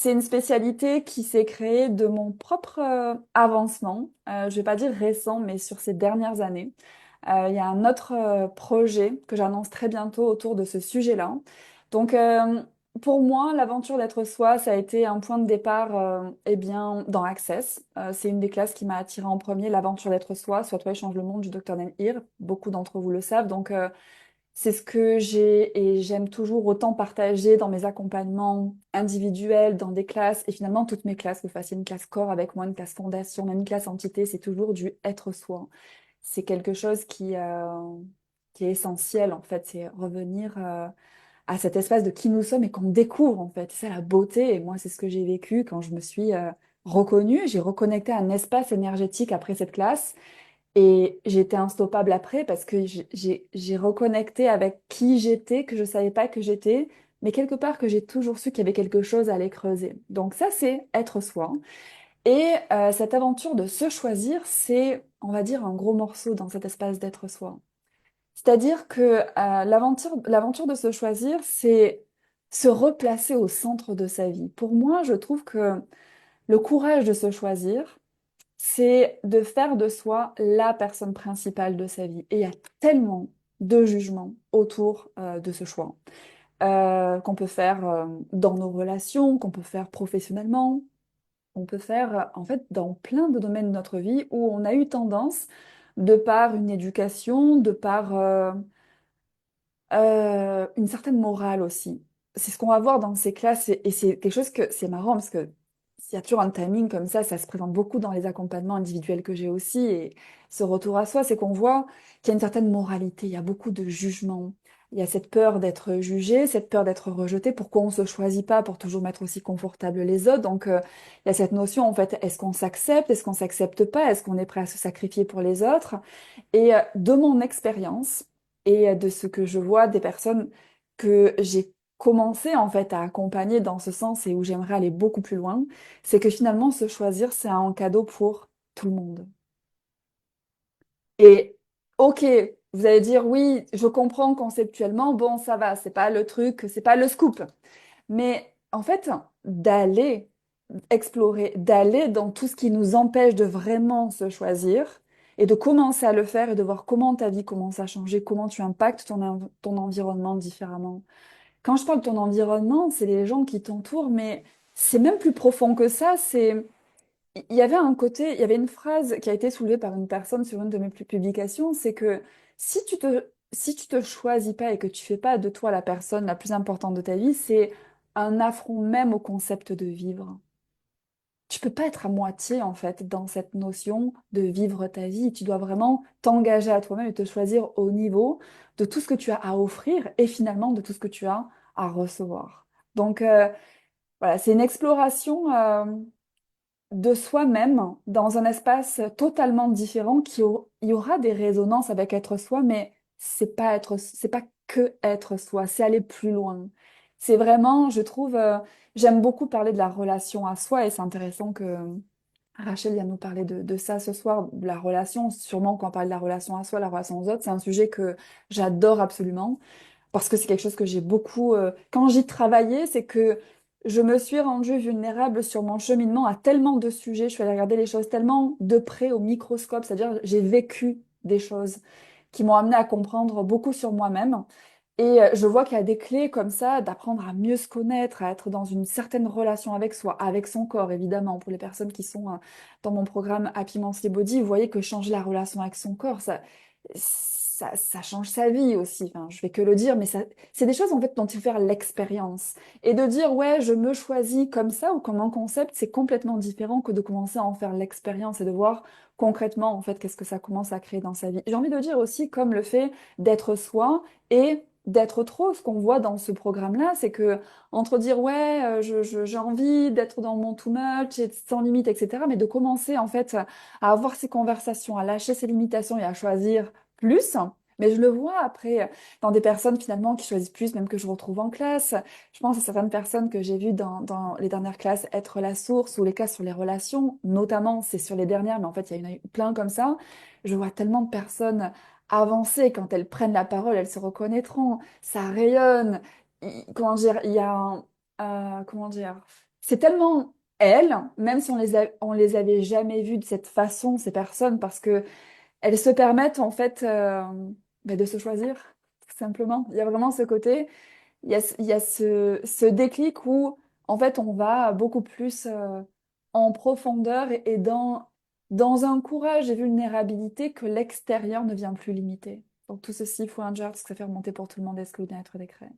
C'est une spécialité qui s'est créée de mon propre avancement. Je vais pas dire récent, mais sur ces dernières années. Il y a un autre projet que j'annonce très bientôt autour de ce sujet-là. Donc, pour moi, l'aventure d'être soi, ça a été un point de départ, eh bien, dans Access. C'est une des classes qui m'a attirée en premier, l'aventure d'être soi, Soit toi et change le monde du Dr. Nan Heer. Beaucoup d'entre vous le savent. Donc, c'est ce que j'ai et j'aime toujours autant partager dans mes accompagnements individuels, dans des classes, et finalement toutes mes classes, que vous fassiez une classe corps avec moi, une classe fondation, même une classe entité, c'est toujours du être soi. C'est quelque chose qui est essentiel en fait, c'est revenir à cet espace de qui nous sommes et qu'on découvre en fait. C'est ça la beauté, et moi c'est ce que j'ai vécu quand je me suis reconnue, j'ai reconnecté à un espace énergétique après cette classe. Et j'étais instoppable après parce que j'ai reconnecté avec qui j'étais, que je savais pas que j'étais, mais quelque part que j'ai toujours su qu'il y avait quelque chose à aller creuser. Donc ça, c'est être soi. Et cette aventure de se choisir, c'est, on va dire, un gros morceau dans cet espace d'être soi. C'est-à-dire que l'aventure de se choisir, c'est se replacer au centre de sa vie. Pour moi, je trouve que le courage de se choisir, c'est de faire de soi la personne principale de sa vie. Et il y a tellement de jugements autour de ce choix qu'on peut faire dans nos relations, qu'on peut faire professionnellement, qu'on peut faire en fait dans plein de domaines de notre vie où on a eu tendance, de par une éducation, de par une certaine morale aussi. C'est ce qu'on va voir dans ces classes et c'est quelque chose que c'est marrant parce que s'il y a toujours un timing comme ça se présente beaucoup dans les accompagnements individuels que j'ai aussi et ce retour à soi, c'est qu'on voit qu'il y a une certaine moralité, il y a beaucoup de jugement, il y a cette peur d'être jugé, cette peur d'être rejeté, pourquoi on se choisit pas pour toujours mettre aussi confortable les autres, donc il y a cette notion en fait, est-ce qu'on s'accepte pas, est-ce qu'on est prêt à se sacrifier pour les autres? Et de mon expérience et de ce que je vois des personnes que j'ai commencé en fait à accompagner dans ce sens et où j'aimerais aller beaucoup plus loin, c'est que finalement se choisir, c'est un cadeau pour tout le monde. Et ok, vous allez dire oui, je comprends conceptuellement, bon ça va, c'est pas le truc, c'est pas le scoop. Mais en fait, d'aller explorer, d'aller dans tout ce qui nous empêche de vraiment se choisir et de commencer à le faire et de voir comment ta vie commence à changer, comment tu impactes ton environnement différemment. Quand je parle de ton environnement, c'est les gens qui t'entourent, mais c'est même plus profond que ça. Il y avait un côté, il y avait une phrase qui a été soulevée par une personne sur une de mes publications, c'est que si tu te choisis pas et que tu fais pas de toi la personne la plus importante de ta vie, c'est un affront même au concept de vivre. Tu peux pas être à moitié en fait dans cette notion de vivre ta vie. Tu dois vraiment t'engager à toi-même et te choisir au niveau de tout ce que tu as à offrir et finalement de tout ce que tu as à recevoir. Donc voilà, c'est une exploration de soi-même dans un espace totalement différent il y aura des résonances avec être soi, mais c'est pas que être soi, c'est aller plus loin. C'est vraiment, je trouve, j'aime beaucoup parler de la relation à soi et c'est intéressant que Rachel vient nous parler de ça ce soir, de la relation, sûrement quand on parle de la relation à soi, la relation aux autres, c'est un sujet que j'adore absolument parce que c'est quelque chose que j'ai beaucoup... quand j'y travaillais, c'est que je me suis rendue vulnérable sur mon cheminement à tellement de sujets, je suis allée regarder les choses tellement de près au microscope, c'est-à-dire j'ai vécu des choses qui m'ont amené à comprendre beaucoup sur moi-même. Et je vois qu'il y a des clés comme ça d'apprendre à mieux se connaître, à être dans une certaine relation avec soi, avec son corps, évidemment. Pour les personnes qui sont dans mon programme Happy Monthly Body, vous voyez que changer la relation avec son corps, ça change sa vie aussi. Enfin, je vais que le dire, mais ça, c'est des choses en fait dont il faut faire l'expérience. Et de dire, ouais, je me choisis comme ça ou comme un concept, c'est complètement différent que de commencer à en faire l'expérience et de voir concrètement en fait qu'est-ce que ça commence à créer dans sa vie. J'ai envie de dire aussi comme le fait d'être soi et d'être trop. Ce qu'on voit dans ce programme-là, c'est que entre dire ouais, j'ai envie d'être dans mon too much, et sans limite, etc., mais de commencer en fait à avoir ces conversations, à lâcher ses limitations et à choisir plus. Mais je le vois après dans des personnes finalement qui choisissent plus, même que je retrouve en classe. Je pense à certaines personnes que j'ai vues dans les dernières classes être la source ou les classes sur les relations, notamment, c'est sur les dernières, mais en fait, il y en a eu plein comme ça. Je vois tellement de personnes avancer, quand elles prennent la parole, elles se reconnaîtront, ça rayonne. Comment dire, il y a comment dire? c'est tellement elles, même si on les avait jamais vues de cette façon, ces personnes, parce que elles se permettent en fait de se choisir, tout simplement. Il y a vraiment ce côté, il y a ce déclic où en fait on va beaucoup plus en profondeur et dans un courage et vulnérabilité que l'extérieur ne vient plus limiter. Donc tout ceci, il faut un jar parce que ça fait remonter pour tout le monde, est-ce que le bien-être des créés.